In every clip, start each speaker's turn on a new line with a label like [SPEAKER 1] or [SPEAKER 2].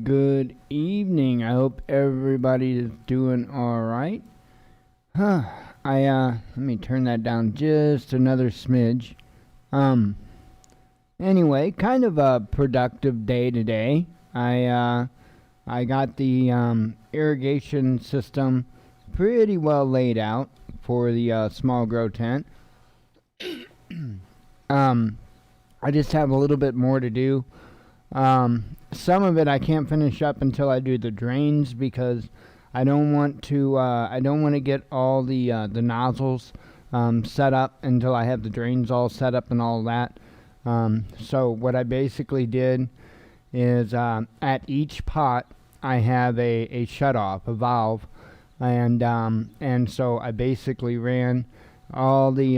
[SPEAKER 1] Good evening. I hope everybody is doing all right. Huh. Let me turn that down just another smidge. Um anyway, kind of a productive day today. I got the irrigation system pretty well laid out for the small grow tent. Um I just have a little bit more to do. Some of it I can't finish up until I do the drains because I don't want to get all the nozzles set up until I have the drains all set up and all that. So what I basically did is at each pot I have a shut off, a valve, and so I basically ran all the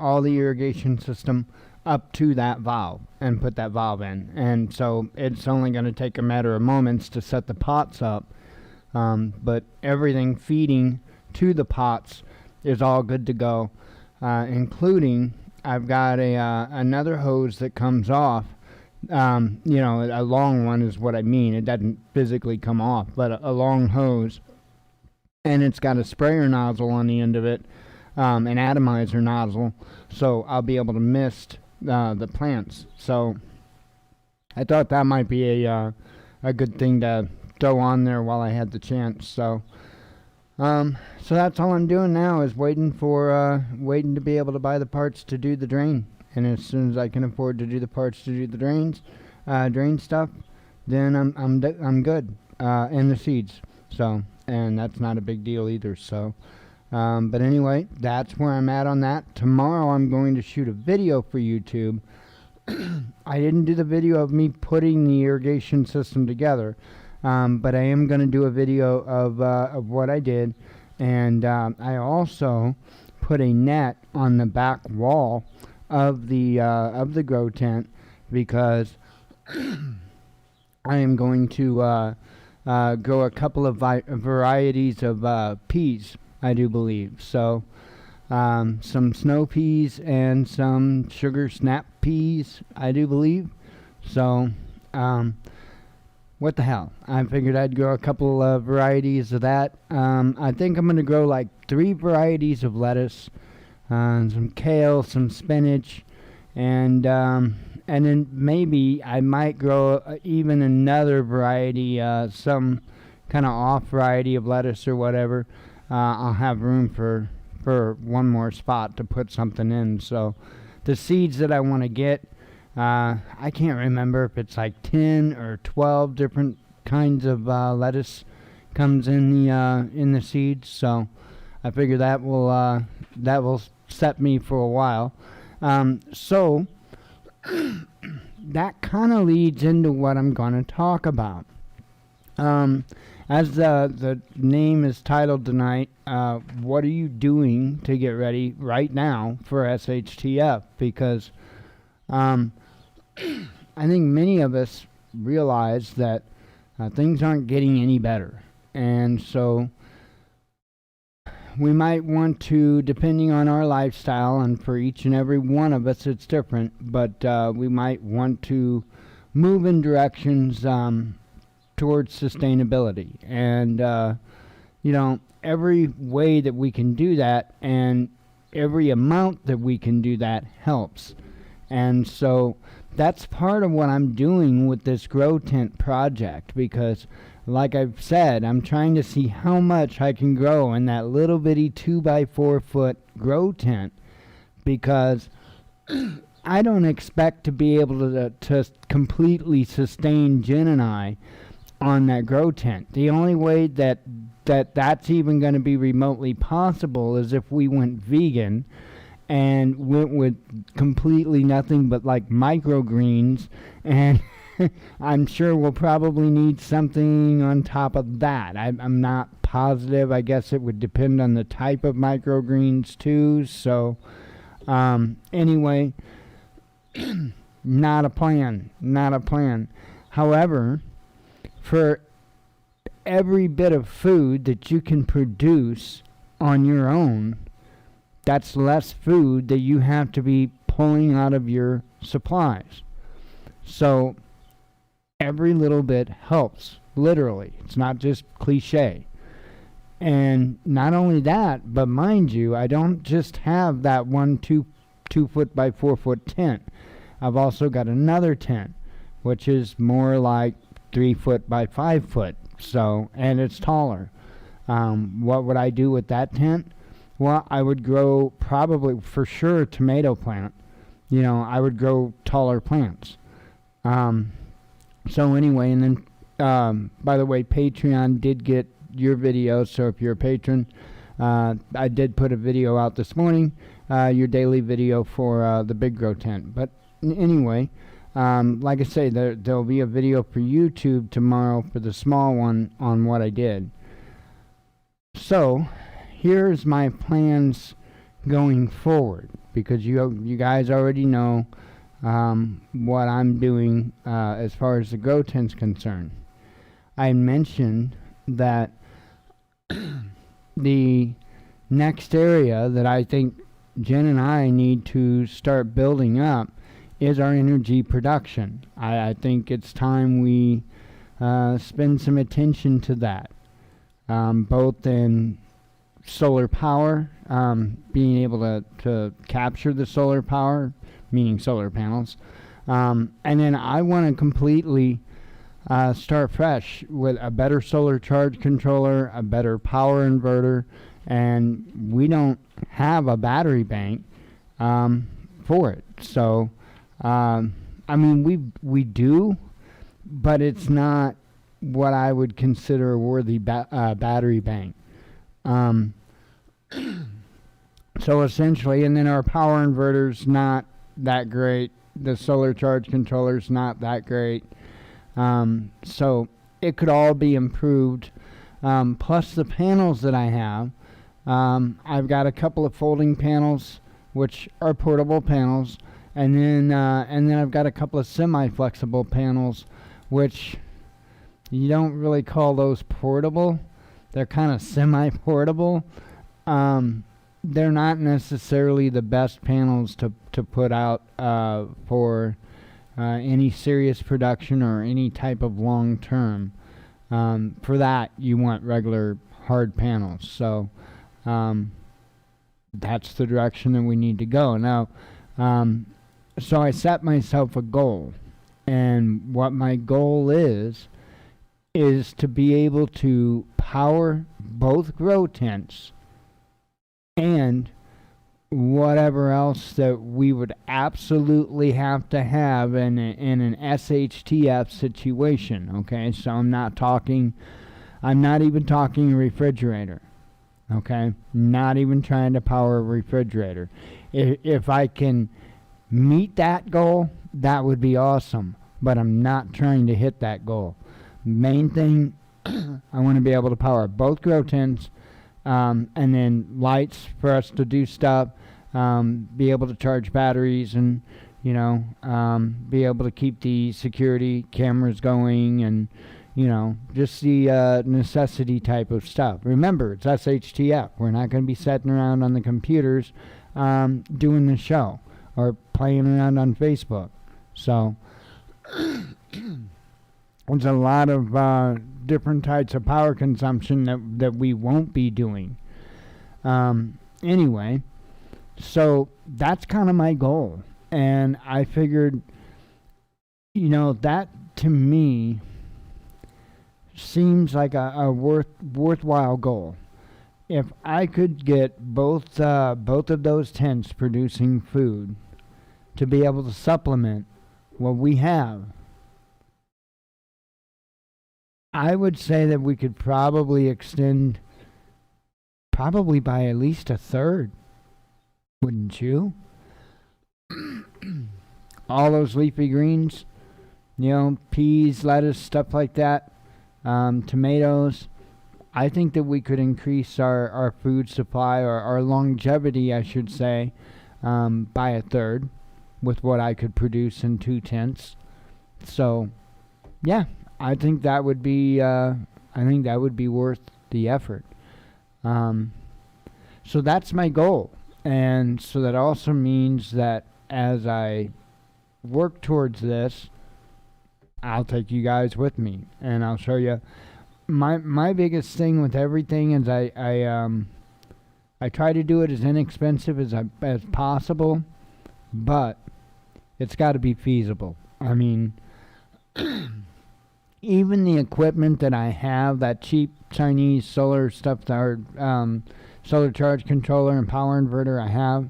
[SPEAKER 1] irrigation system up to that valve and put that valve in. And so it's only going to take a matter of moments to set the pots up. But everything feeding to the pots is all good to go, including I've got another hose that comes off. A long one is what I mean. It doesn't physically come off, but a long hose, and it's got a sprayer nozzle on the end of it, an atomizer nozzle, so I'll be able to mist the plants. So I thought that might be a good thing to throw on there while I had the chance. So that's all I'm doing now is waiting to be able to buy the parts to do the drain. And as soon as I can afford to do the parts to do the drain stuff, then I'm good. And the seeds. So, and that's not a big deal either. So. But anyway, that's where I'm at on that. Tomorrow I'm going to shoot a video for YouTube. I didn't do the video of me putting the irrigation system together, but I am going to do a video of what I did. And I also put a net on the back wall of the grow tent because I am going to grow a couple of varieties of peas, I do believe. So some snow peas and some sugar snap peas, I do believe. So what the hell, I figured I'd grow a couple of varieties of that. I think I'm going to grow like 3 varieties of lettuce, some kale, some spinach, and then maybe I might grow even another variety, some kind of off variety of lettuce or whatever. I'll have room for one more spot to put something in. So the seeds that I want to get, I can't remember if it's like 10 or 12 different kinds of lettuce comes in the seeds. So I figure that will set me for a while. So that kind of leads into what I'm going to talk about. As the name is titled tonight, what are you doing to get ready right now for SHTF? Because I think many of us realize that things aren't getting any better. And so we might want to, depending on our lifestyle, and for each and every one of us it's different, but we might want to move in directions towards sustainability. And every way that we can do that and every amount that we can do that helps. And so that's part of what I'm doing with this grow tent project, because like I've said, I'm trying to see how much I can grow in that little bitty 2x4 foot grow tent, because I don't expect to be able to completely sustain Jen and I on that grow tent. The only way that's even going to be remotely possible is if we went vegan and went with completely nothing but like microgreens, and I'm sure we'll probably need something on top of that. I'm not positive. I guess it would depend on the type of microgreens too. So anyway, not a plan. However, for every bit of food that you can produce on your own, that's less food that you have to be pulling out of your supplies. So Every little bit helps, literally. It's not just cliche. And not only that, but mind you, I don't just have that one 2 foot by 4 foot tent. I've also got another tent, which is more like 3 foot by 5 foot. So, and it's taller. What would I do with that tent? Well, I would grow probably for sure a tomato plant. I would grow taller plants. So anyway, and then, by the way, Patreon did get your video, so if you're a patron, I did put a video out this morning, your daily video for the big grow tent. But anyway, like I say, there'll be a video for YouTube tomorrow for the small one on what I did. So here's my plans going forward, because you guys already know what I'm doing as far as the grow tent's concerned. I mentioned that the next area that I think Jen and I need to start building up is our energy production. I think it's time we spend some attention to that, both in solar power, being able to capture the solar power, meaning solar panels, and then I want to completely start fresh with a better solar charge controller, a better power inverter, and we don't have a battery bank for it. So, I mean, we do, but it's not what I would consider a worthy battery bank. So essentially, and then our power inverter's not that great. The solar charge controller's not that great. So it could all be improved. Plus the panels that I have. I've got a couple of folding panels, which are portable panels, and then I've got a couple of semi-flexible panels, which you don't really call those portable. They're kind of semi-portable. They're not necessarily the best panels to put out for any serious production or any type of long term. For that, you want regular hard panels. So that's the direction that we need to go. Now, so I set myself a goal, and what my goal is to be able to power both grow tents and whatever else that we would absolutely have to have in an SHTF situation. Okay, so I'm not even talking refrigerator. Okay, not even trying to power a refrigerator. If I can meet that goal, that would be awesome, but I'm not trying to hit that goal. Main thing, I want to be able to power both grow tents, and then lights for us to do stuff, be able to charge batteries, and be able to keep the security cameras going, and just the necessity type of stuff. Remember, it's SHTF. We're not going to be sitting around on the computers doing the show or playing around on Facebook. So there's a lot of different types of power consumption that we won't be doing. Anyway, so that's kind of my goal. And I figured, that to me seems like a worthwhile goal. If I could get both of those tents producing food to be able to supplement what we have, I would say that we could probably extend by at least a third, wouldn't you? All those leafy greens, peas, lettuce, stuff like that, tomatoes. I think that we could increase our food supply, or our longevity, I should say, by a third with what I could produce in 2 tents. So, yeah, I think that would be worth the effort. So that's my goal, and so that also means that as I work towards this, I'll take you guys with me, and I'll show you. My biggest thing with everything is I try to do it as inexpensive as possible, but it's got to be feasible. I mean, even the equipment that I have, that cheap Chinese solar stuff, or solar charge controller and power inverter I have,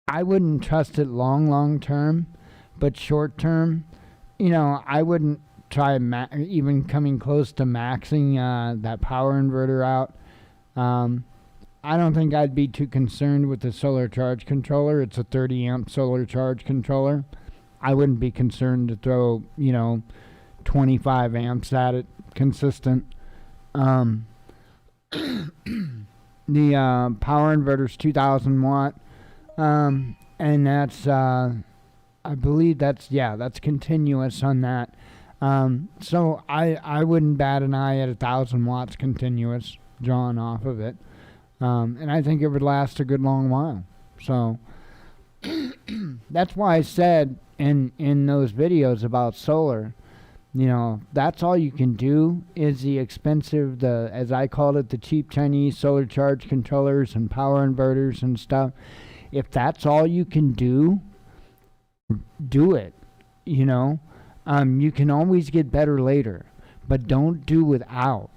[SPEAKER 1] I wouldn't trust it long term, but short term, I wouldn't try even coming close to maxing that power inverter out. I don't think I'd be too concerned with the solar charge controller. It's a 30 amp solar charge controller. I wouldn't be concerned to throw, 25 amps at it consistent. The power inverter's 2000 watt. And that's, I believe that's continuous on that. So I wouldn't bat an eye at 1,000 watts continuous drawn off of it. And I think it would last a good long while. So that's why I said in those videos about solar, that's all you can do is the expensive, as I called it, the cheap Chinese solar charge controllers and power inverters and stuff. If that's all you can do it. You can always get better later, but don't do without,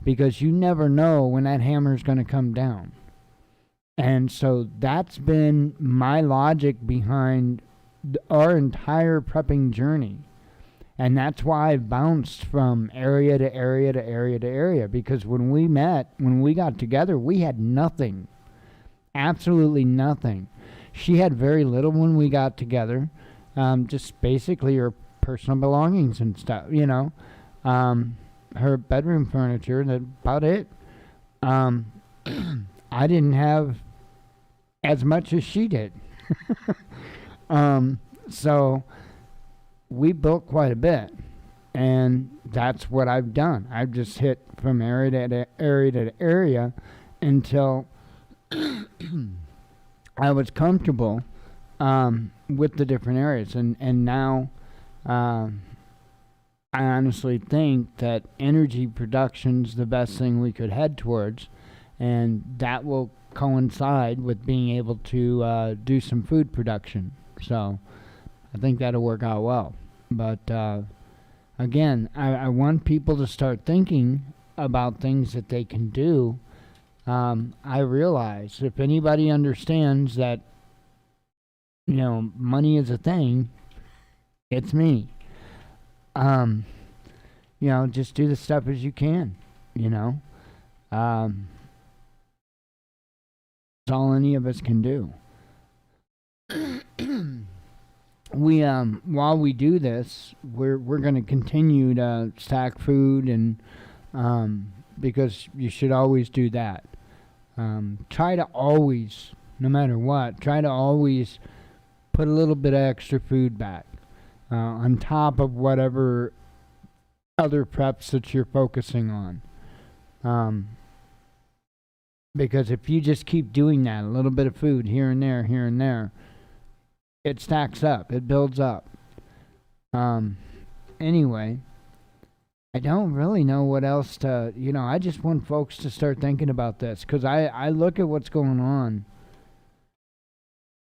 [SPEAKER 1] because you never know when that hammer's going to come down. And so that's been my logic behind our entire prepping journey. And that's why I've bounced from area to area to area to area, because when we got together, we had nothing. Absolutely nothing. She had very little when we got together, just basically her personal belongings and stuff, her bedroom furniture, and about it. I didn't have as much as she did. So we built quite a bit, and that's what I've done. I've just hit from area to area to area until I was comfortable with the different areas, and now I honestly think that energy production's the best thing we could head towards, and that will coincide with being able to do some food production. So I think that'll work out well. But again, I want people to start thinking about things that they can do. I realize if anybody understands that, money is a thing, it's me. Just do the stuff as you can, That's all any of us can do. While we do this, we're going to continue to stack food, and because you should always do that. Try to always, no matter what, try to always put a little bit of extra food back on top of whatever other preps that you're focusing on. Because if you just keep doing that, a little bit of food here and there, it stacks up, it builds up. Anyway, I don't really know what else to, I just want folks to start thinking about this, because I look at what's going on,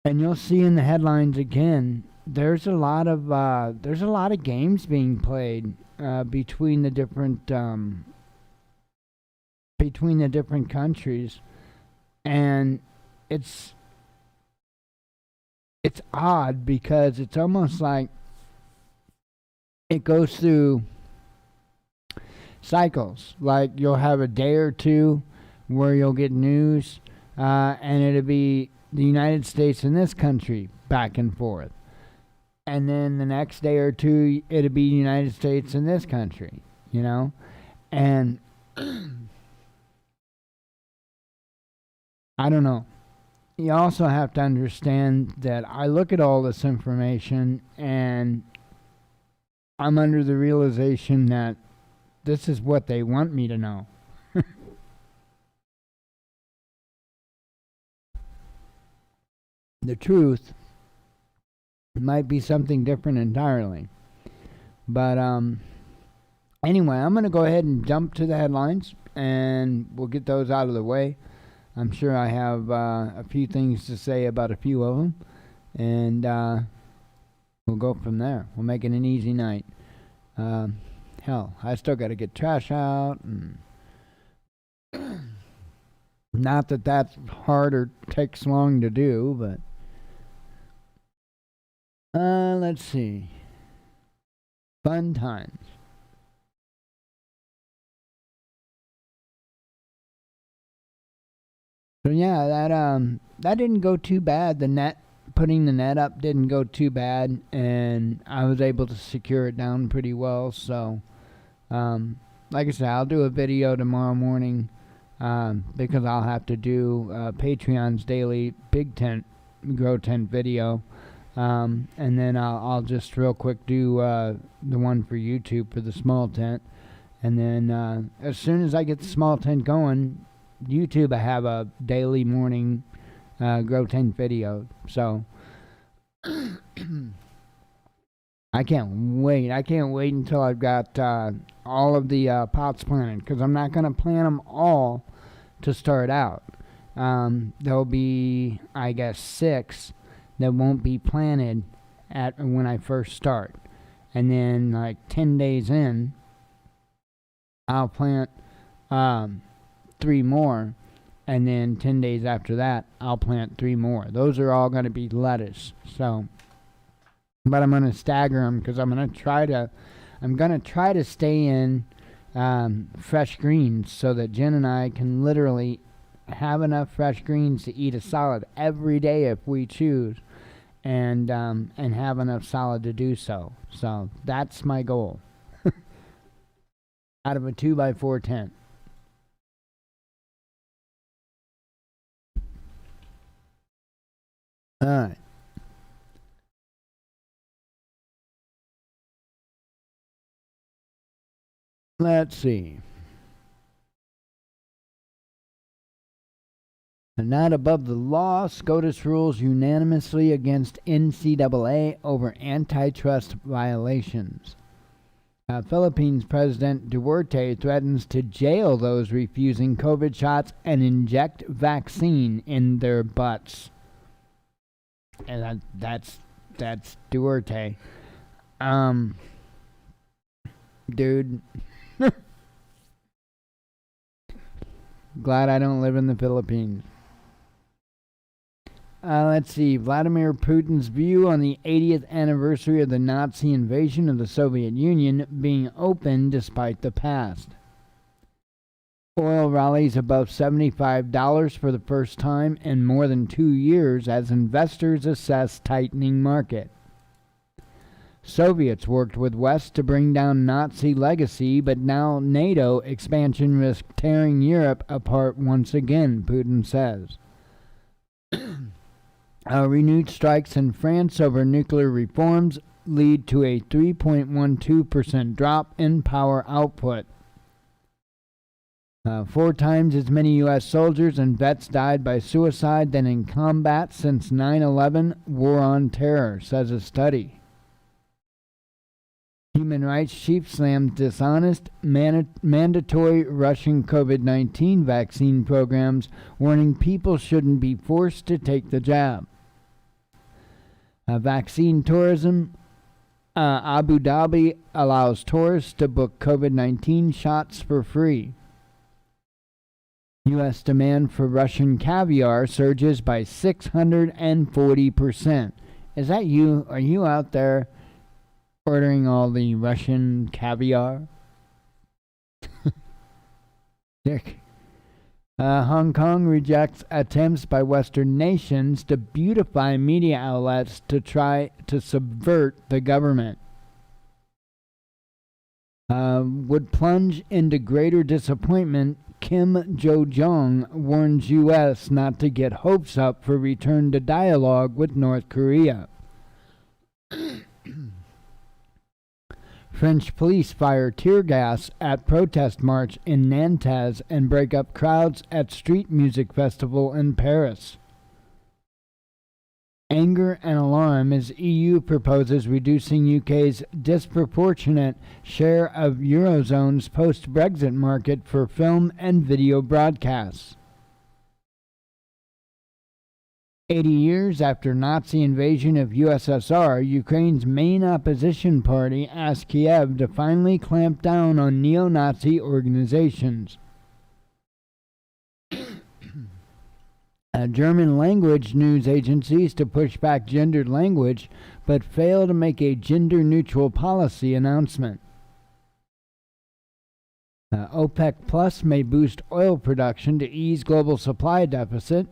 [SPEAKER 1] and you'll see in the headlines again, there's a lot of games being played between the different countries, and it's odd, because it's almost like it goes through cycles. Like you'll have a day or two where you'll get news, and it'll be the United States and this country back and forth. And then the next day or two, it'll be United States and this country, And I don't know. You also have to understand that I look at all this information, and I'm under the realization that this is what they want me to know. The truth might be something different entirely. But anyway, I'm going to go ahead and jump to the headlines, and we'll get those out of the way. I'm sure I have a few things to say about a few of them, and we'll go from there. We'll make it an easy night. Hell, I still got to get trash out, and not that that's hard or takes long to do, but let's see. Fun times. So yeah, that didn't go too bad. Putting the net up didn't go too bad, and I was able to secure it down pretty well. So, like I said, I'll do a video tomorrow morning because I'll have to do Patreon's daily big tent grow tent video, and then I'll just real quick do the one for YouTube for the small tent, and then as soon as I get the small tent going, YouTube, I have a daily morning grow tent video. So I can't wait. I can't wait until I've got all of the pots planted, because I'm not going to plant them all to start out. There'll be, I guess, 6 that won't be planted at when I first start. And then like 10 days in, I'll plant 3 more, and then 10 days after that, I'll plant 3 more. Those are all going to be lettuce. So, but I'm going to stagger them, because I'm going to try to stay in fresh greens, so that Jen and I can literally have enough fresh greens to eat a salad every day if we choose, and have enough salad to do so. So that's my goal. Out of a 2x4 tent. All right. Let's see. And not above the law, SCOTUS rules unanimously against NCAA over antitrust violations. Philippines President Duterte threatens to jail those refusing COVID shots and inject vaccine in their butts. And that's Duterte. Dude. Glad I don't live in the Philippines. Let's see. Vladimir Putin's view on the 80th anniversary of the Nazi invasion of the Soviet Union being open despite the past. Oil rallies above $75 for the first time in more than 2 years as investors assess tightening market. Soviets worked with West to bring down Nazi legacy, but now NATO expansion risks tearing Europe apart once again, Putin says. Renewed strikes in France over nuclear reforms lead to a 3.12% drop in power output. 4 times as many U.S. soldiers and vets died by suicide than in combat since 9/11 war on terror, says a study. Human rights chief slams dishonest mandatory Russian COVID-19 vaccine programs, warning people shouldn't be forced to take the jab. Vaccine tourism. Abu Dhabi allows tourists to book COVID-19 shots for free. U.S. demand for Russian caviar surges by 640%. Is that you? Are you out there ordering all the Russian caviar? Dick. Hong Kong rejects attempts by Western nations to beautify media outlets to try to subvert the government. Would plunge into greater disappointment. Kim Jo-jong warns U.S. not to get hopes up for return to dialogue with North Korea. French police fire tear gas at protest march in Nantes and break up crowds at street music festival in Paris. Anger and alarm as EU proposes reducing UK's disproportionate share of Eurozone's post-Brexit market for film and video broadcasts. 80 years after Nazi invasion of USSR, Ukraine's main opposition party asked Kiev to finally clamp down on neo-Nazi organizations. German language news agencies to push back gendered language, but fail to make a gender-neutral policy announcement. OPEC Plus may boost oil production to ease global supply deficit.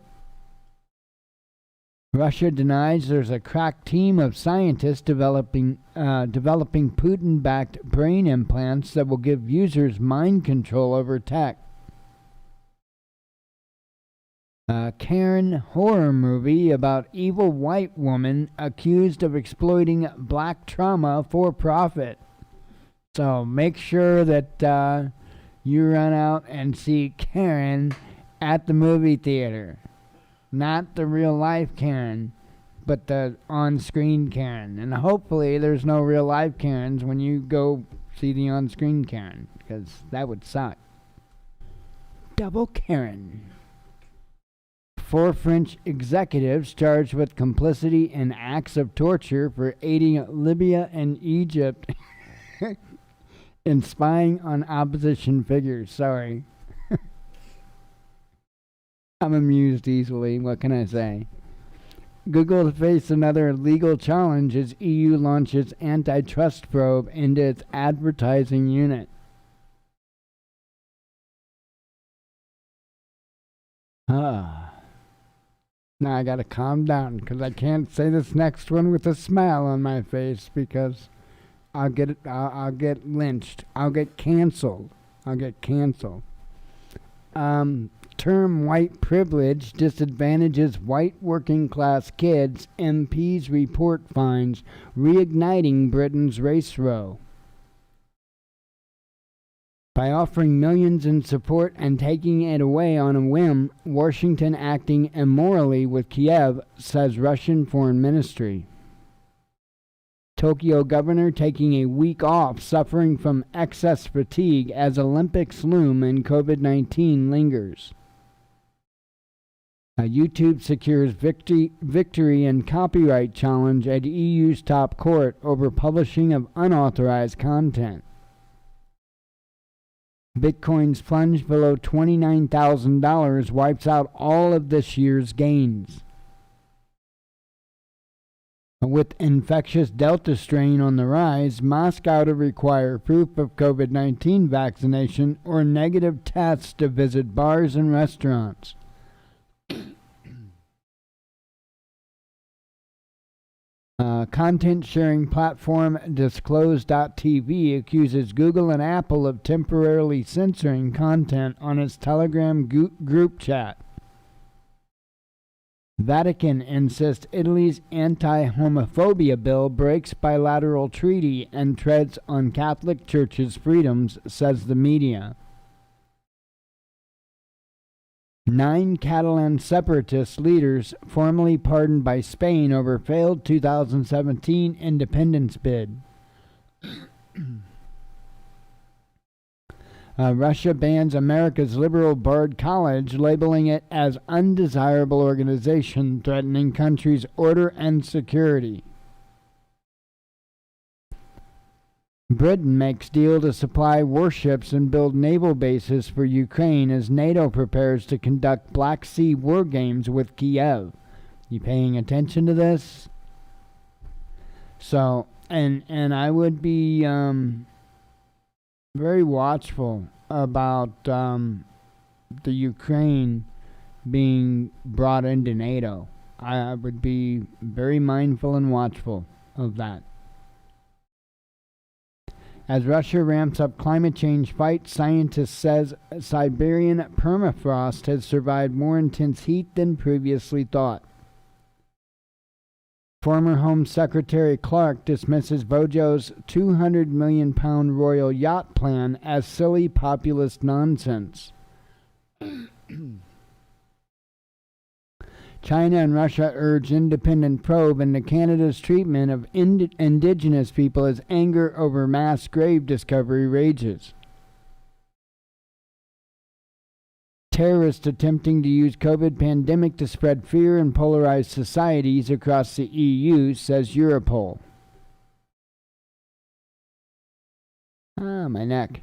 [SPEAKER 1] Russia denies there's a crack team of scientists developing Putin-backed brain implants that will give users mind control over tech. Karen horror movie about evil white woman accused of exploiting black trauma for profit. So make sure that you run out and see Karen at the movie theater. Not the real life Karen, but the on-screen Karen. And hopefully there's no real life Karens when you go see the on-screen Karen, because that would suck. Double Karen. 4 French executives charged with complicity in acts of torture for aiding Libya and Egypt in spying on opposition figures. Sorry. I'm amused easily. What can I say? Google to face another legal challenge as EU launches antitrust probe into its advertising unit. Now I gotta calm down because I can't say this next one with a smile on my face because I'll get lynched. I'll get canceled. Term white privilege disadvantages white working class kids. MPs report finds reigniting Britain's race row. By offering millions in support and taking it away on a whim, Washington acting immorally with Kiev, says Russian Foreign Ministry. Tokyo governor taking a week off, suffering from excess fatigue as Olympics loom and COVID-19 lingers. YouTube secures victory in copyright challenge at EU's top court over publishing of unauthorized content. Bitcoin's plunge below $29,000 wipes out all of this year's gains. With infectious Delta strain on the rise, Moscow to require proof of COVID-19 vaccination or negative tests to visit bars and restaurants. Content sharing platform Disclose.tv accuses Google and Apple of temporarily censoring content on its Telegram group chat. Vatican insists Italy's anti-homophobia bill breaks bilateral treaty and treads on Catholic Church's freedoms, says the media. 9 Catalan separatist leaders formally pardoned by Spain over failed 2017 independence bid. Russia bans America's liberal Bard College, labeling it as undesirable organization threatening country's order and security. Britain makes deal to supply warships and build naval bases for Ukraine as NATO prepares to conduct Black Sea war games with Kiev. You paying attention to this? So, and I would be very watchful about the Ukraine being brought into NATO. I would be very mindful and watchful of that. As Russia ramps up climate change fight, scientists says Siberian permafrost has survived more intense heat than previously thought. Former Home Secretary Clark dismisses Bojo's £200 million royal yacht plan as silly populist nonsense. China and Russia urge independent probe into Canada's treatment of indigenous people as anger over mass grave discovery rages. Terrorists attempting to use COVID pandemic to spread fear and polarize societies across the EU, says Europol. My neck.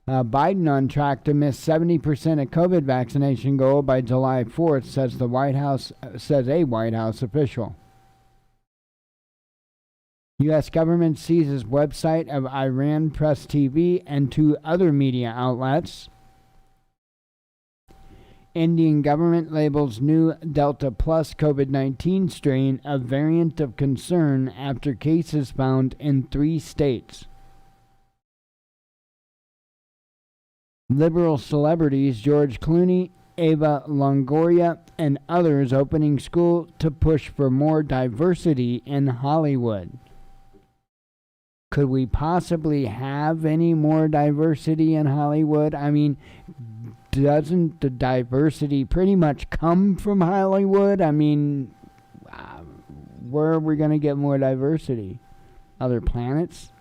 [SPEAKER 1] Biden on track to miss 70% of COVID vaccination goal by July 4th, says a White House official. U.S. government seizes website of Iran Press TV and 2 other media outlets. Indian government labels new Delta Plus COVID-19 strain a variant of concern after cases found in 3 states. Liberal celebrities George Clooney, Ava Longoria, and others opening school to push for more diversity in Hollywood. Could we possibly have any more diversity in Hollywood? I mean, doesn't the diversity pretty much come from Hollywood? I mean, where are we going to get more diversity? Other planets?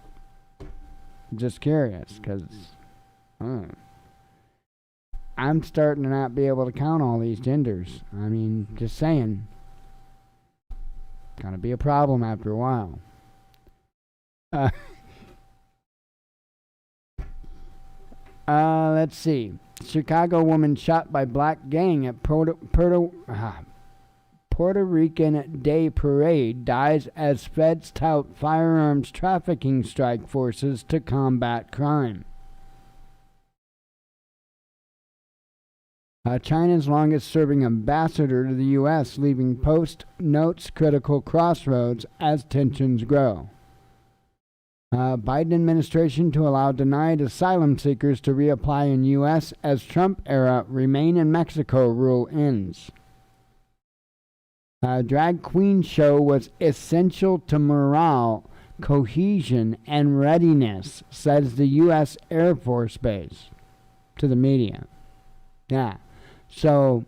[SPEAKER 1] Just curious, because I'm starting to not be able to count all these genders. I mean, just saying. Gonna be a problem after a while. Let's see. Chicago woman shot by black gang at Puerto Rican Day Parade dies as feds tout firearms trafficking strike forces to combat crime. China's longest-serving ambassador to the U.S. leaving post notes critical crossroads as tensions grow. Biden administration to allow denied asylum seekers to reapply in U.S. as Trump-era Remain in Mexico rule ends. Drag queen show was essential to morale, cohesion, and readiness, says the U.S. Air Force Base to the media. Yeah. So,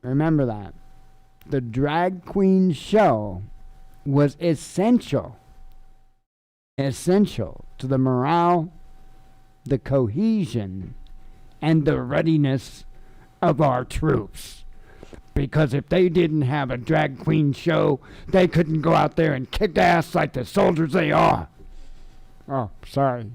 [SPEAKER 1] remember that. The drag queen show was essential to the morale, the cohesion, and the readiness of our troops. Because if they didn't have a drag queen show, they couldn't go out there and kick ass like the soldiers they are. Oh, sorry.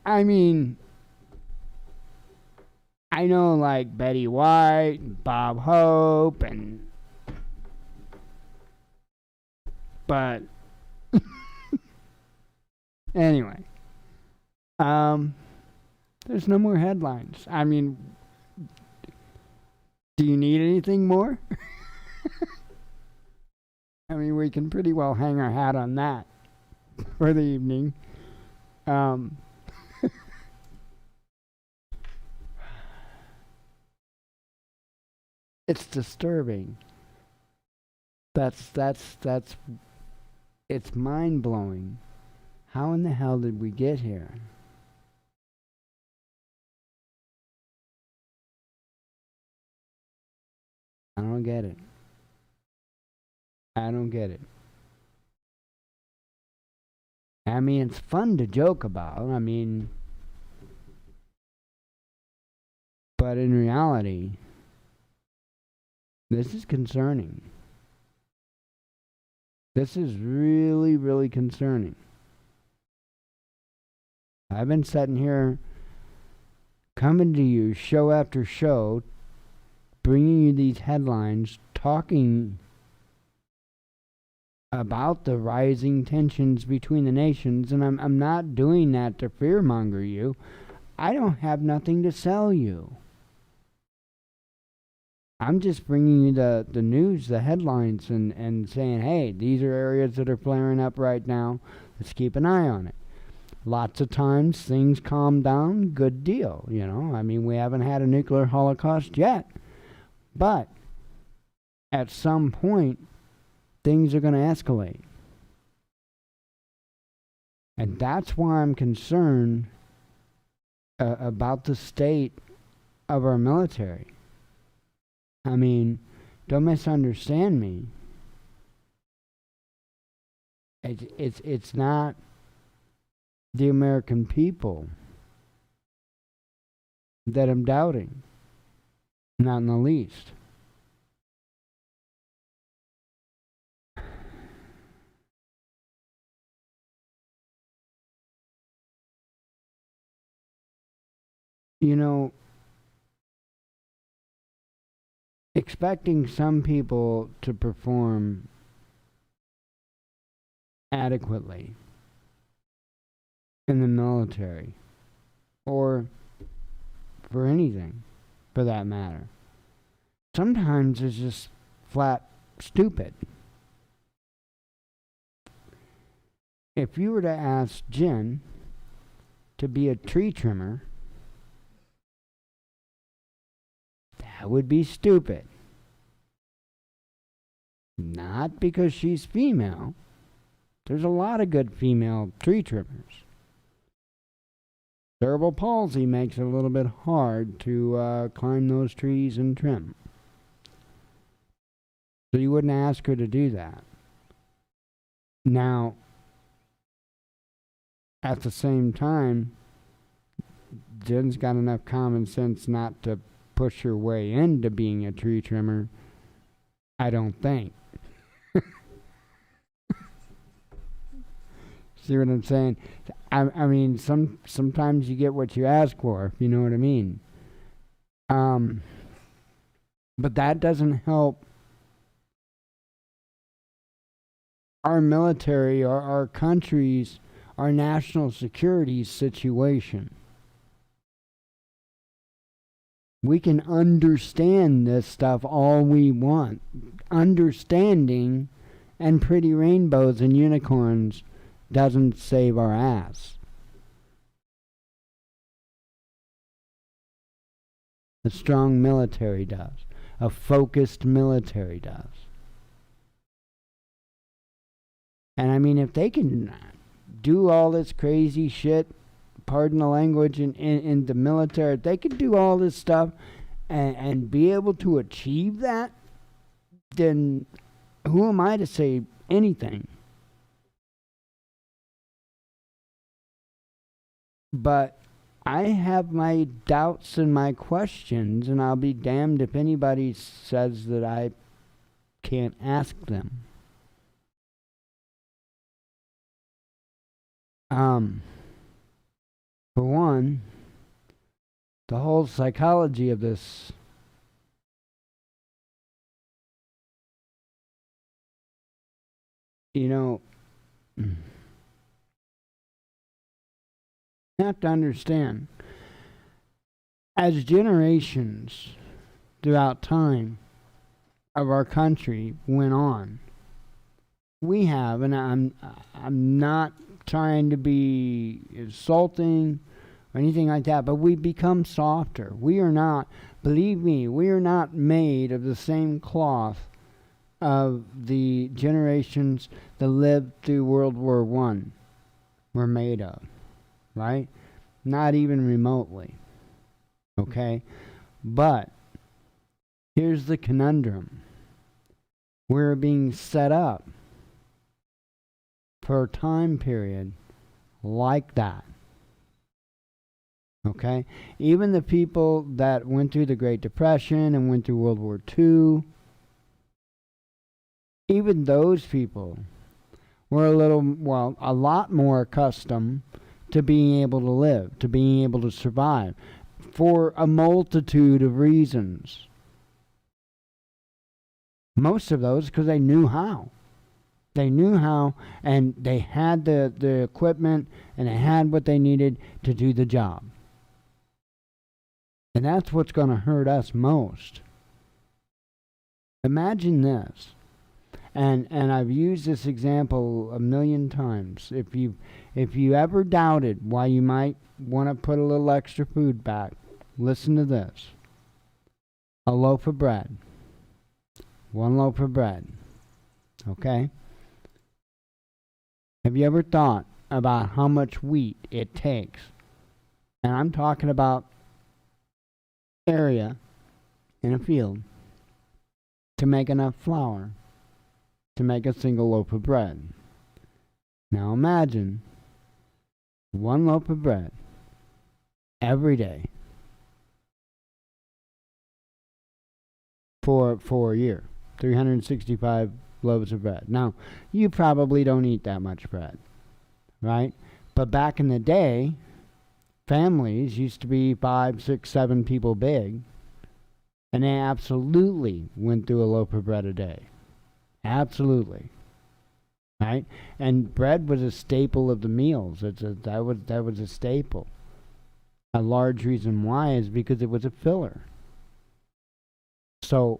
[SPEAKER 1] I mean, I know like Betty White, and Bob Hope, but anyway, there's no more headlines. I mean, do you need anything more? I mean, we can pretty well hang our hat on that for the evening. It's disturbing. That's it's mind-blowing. How in the hell did we get here? I don't get it. I don't get it. I mean, it's fun to joke about. I mean, but in reality, this is concerning. This is really, really concerning. I've been sitting here coming to you show after show, bringing you these headlines, talking about the rising tensions between the nations, and I'm not doing that to fearmonger you. I don't have nothing to sell you. I'm just bringing you the news, the headlines, and saying, hey, these are areas that are flaring up right now. Let's keep an eye on it. Lots of times things calm down, good deal, you know. I mean, we haven't had a nuclear holocaust yet. But at some point, things are going to escalate.
[SPEAKER 2] And that's why I'm concerned about the state of our military. I mean, don't misunderstand me. It's not the American people that I'm doubting. Not in the least. You know, expecting some people to perform adequately in the military, or for anything for that matter, sometimes it's just flat stupid. If you were to ask Jen to be a tree trimmer, that would be stupid. Not because she's female. There's a lot of good female tree trimmers. Cerebral palsy makes it a little bit hard to climb those trees and trim. So you wouldn't ask her to do that. Now, at the same time, Jen's got enough common sense not to push her way into being a tree trimmer, I don't think. See what I'm saying? I mean, sometimes you get what you ask for, if you know what I mean. But that doesn't help our military, our country's, our national security situation. We can understand this stuff all we want. Understanding and pretty rainbows and unicorns doesn't save our ass. A strong military does. A focused military does. And I mean, if they can do all this crazy shit, pardon the language, in the military, if they can do all this stuff and be able to achieve that, then who am I to say anything? But I have my doubts and my questions, and I'll be damned if anybody says that I can't ask them. For one, the whole psychology of this you have to understand, as generations throughout time of our country went on, we have, and I'm not trying to be insulting or anything like that, but we become softer. We are not, believe me, we are not made of the same cloth of the generations that lived through World War I were made of, right? Not even remotely, okay? But here's the conundrum. We're being set up for a time period like that. Okay? Even the people that went through the Great Depression and went through World War II, even those people were a lot more accustomed to being able to live, to being able to survive, for a multitude of reasons. Most of those because they knew how. They knew how, and they had the equipment, and they had what they needed to do the job. And that's what's going to hurt us most. Imagine this, and I've used this example a million times. If you ever doubted why you might want to put a little extra food back, listen to this. A loaf of bread. One loaf of bread. Okay? Have you ever thought about how much wheat it takes. And I'm talking about area in a field to make enough flour to make a single loaf of bread. Now imagine one loaf of bread every day for a year. 365 loaves of bread. Now, you probably don't eat that much bread, right? But back in the day, families used to be 5, 6, 7 people big, and they absolutely went through a loaf of bread a day. Absolutely. Right? And bread was a staple of the meals. That was a staple. A large reason why is because it was a filler. So,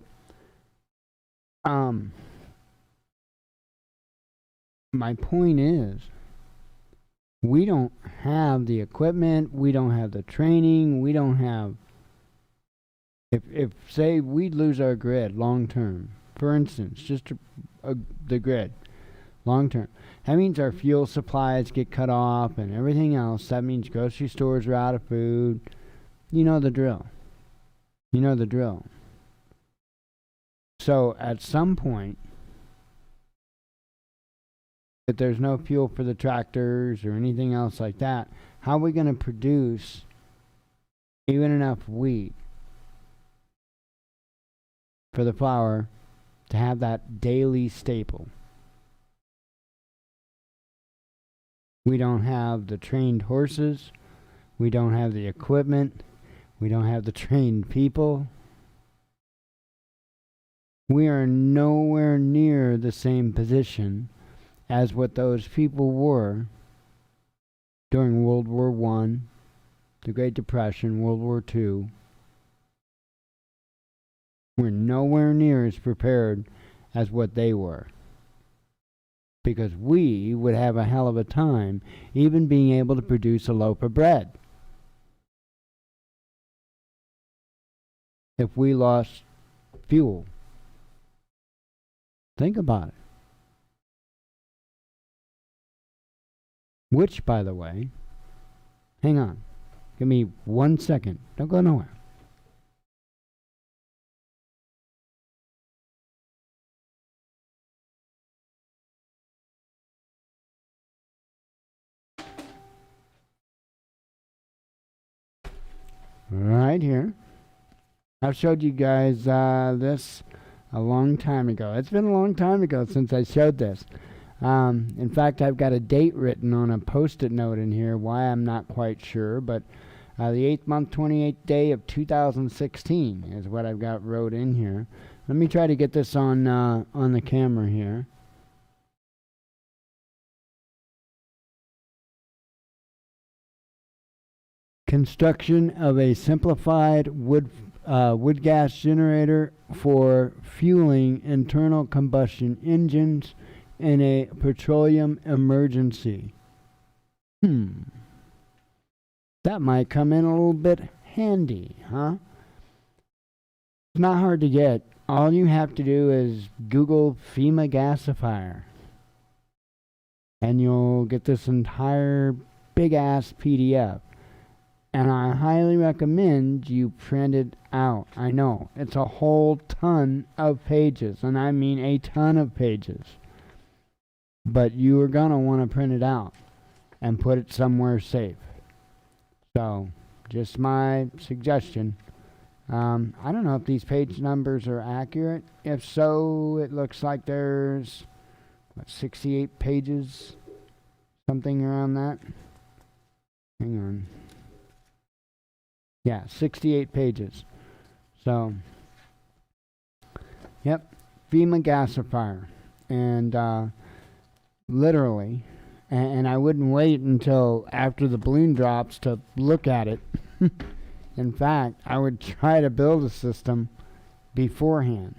[SPEAKER 2] my point is, we don't have the equipment, we don't have the training, we don't have, if say we lose our grid long term, for instance, just the grid, long term, that means our fuel supplies get cut off and everything else. That means grocery stores are out of food. You know the drill. You know the drill. So at some point, if there's no fuel for the tractors or anything else like that, how are we going to produce even enough wheat for the flour to have that daily staple? We don't have the trained horses. We don't have the equipment. We don't have the trained people. We are nowhere near the same position as what those people were during World War I, the Great Depression, World War II. We're nowhere near as prepared as what they were. Because we would have a hell of a time even being able to produce a loaf of bread if we lost fuel. Think about it. Which, by the way, hang on. Give me 1 second. Don't go nowhere. Right here. I've showed you guys this a long time ago. It's been a long time ago since I showed this. In fact, I've got a date written on a post-it note in here, why I'm not quite sure, but the 8th month, 28th day of 2016 is what I've got wrote in here. Let me try to get this on the camera here. Construction of a simplified wood gas generator for fueling internal combustion engines in a petroleum emergency. That might come in a little bit handy, huh? It's not hard to get. All you have to do is Google FEMA gasifier, and you'll get this entire big-ass PDF. And I highly recommend you print it out. I know, it's a whole ton of pages, and I mean a ton of pages. But you are going to want to print it out and put it somewhere safe. So, just my suggestion. I don't know if these page numbers are accurate. If so, it looks like there's 68 pages, something around that. Hang on. Yeah, 68 pages. So, yep, FEMA gasifier. And literally, and I wouldn't wait until after the balloon drops to look at it. In fact, I would try to build a system beforehand.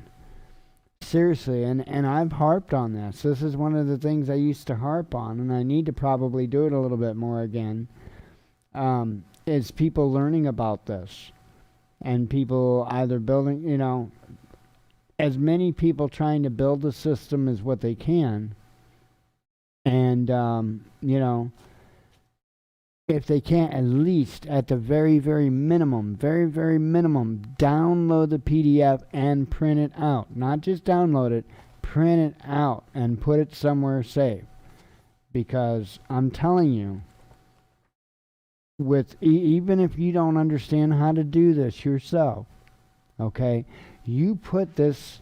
[SPEAKER 2] Seriously, and I've harped on this. This is one of the things I used to harp on, and I need to probably do it a little bit more again. Is people learning about this, and people either building, as many people trying to build a system as what they can, And, if they can't at least, at the very, very minimum, download the PDF and print it out. Not just download it, print it out and put it somewhere safe. Because I'm telling you, even if you don't understand how to do this yourself, okay, you put this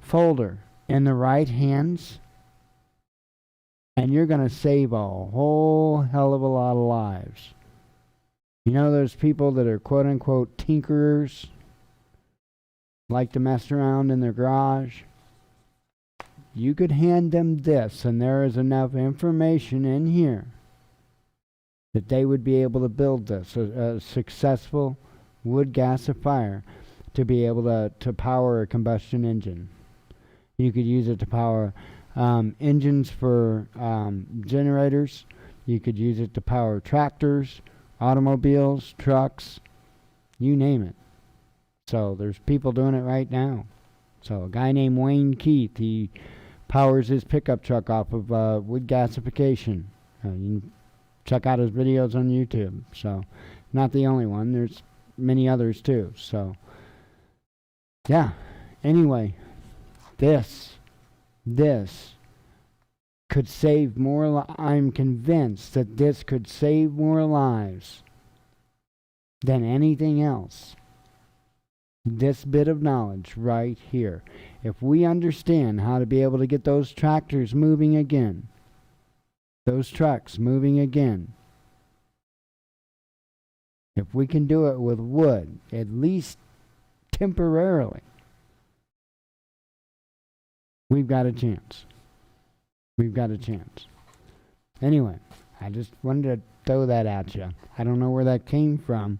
[SPEAKER 2] folder in the right hands, and you're going to save a whole hell of a lot of lives. You know those people that are quote-unquote tinkerers, like to mess around in their garage? You could hand them this, and there is enough information in here that they would be able to build this, a successful wood gasifier, to be able to power a combustion engine. You could use it to power engines for generators. You could use it to power tractors, automobiles, trucks, you name it. So there's people doing it right now. So a guy named Wayne Keith, he powers his pickup truck off of wood gasification. You can check out his videos on YouTube. So not the only one. There's many others too. So yeah. Anyway, this could save more I'm convinced that this could save more lives than anything else. This bit of knowledge right here. If we understand how to be able to get those tractors moving again, those trucks moving again, if we can do it with wood, at least temporarily, we've got a chance. We've got a chance. Anyway, I just wanted to throw that at you. I don't know where that came from,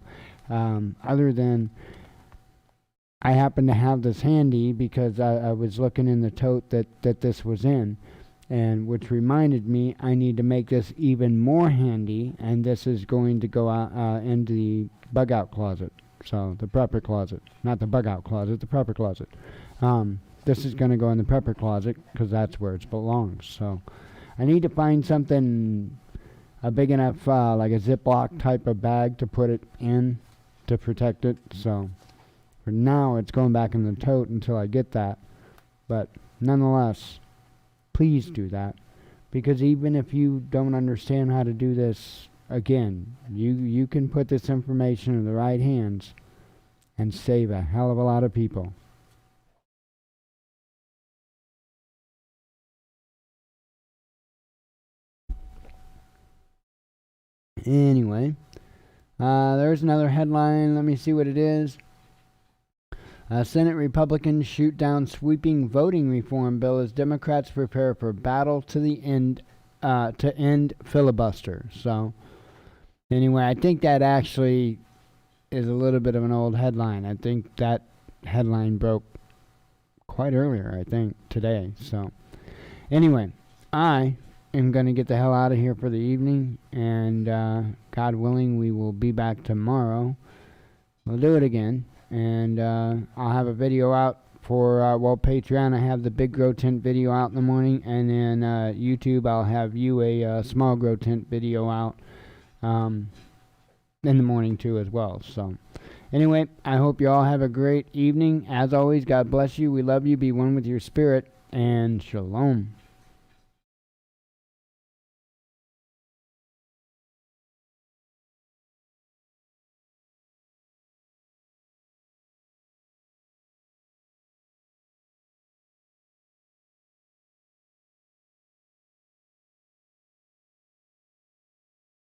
[SPEAKER 2] other than I happen to have this handy because I was looking in the tote that this was in, and which reminded me I need to make this even more handy, and this is going to go out into the bug out closet. So the prepper closet, not the bug out closet, the prepper closet. This is going to go in the prepper closet because that's where it belongs. So I need to find something a big enough, like a Ziploc type of bag to put it in to protect it. So for now, it's going back in the tote until I get that. But nonetheless, please do that, because even if you don't understand how to do this, again, you can put this information in the right hands and save a hell of a lot of people. Anyway, there's another headline. Let me see what it is. Senate Republicans shoot down sweeping voting reform bill as Democrats prepare for battle to the end to end filibuster. So, anyway, I think that actually is a little bit of an old headline. I think that headline broke quite earlier, I think, today. So, anyway, I am going to get the hell out of here for the evening, and God willing, we will be back tomorrow. We'll do it again, and I'll have a video out for, Patreon. I have the big grow tent video out in the morning, and then YouTube, I'll have you a small grow tent video out in the morning too as well. So anyway, I hope you all have a great evening. As always, God bless you. We love you. Be one with your spirit, and shalom.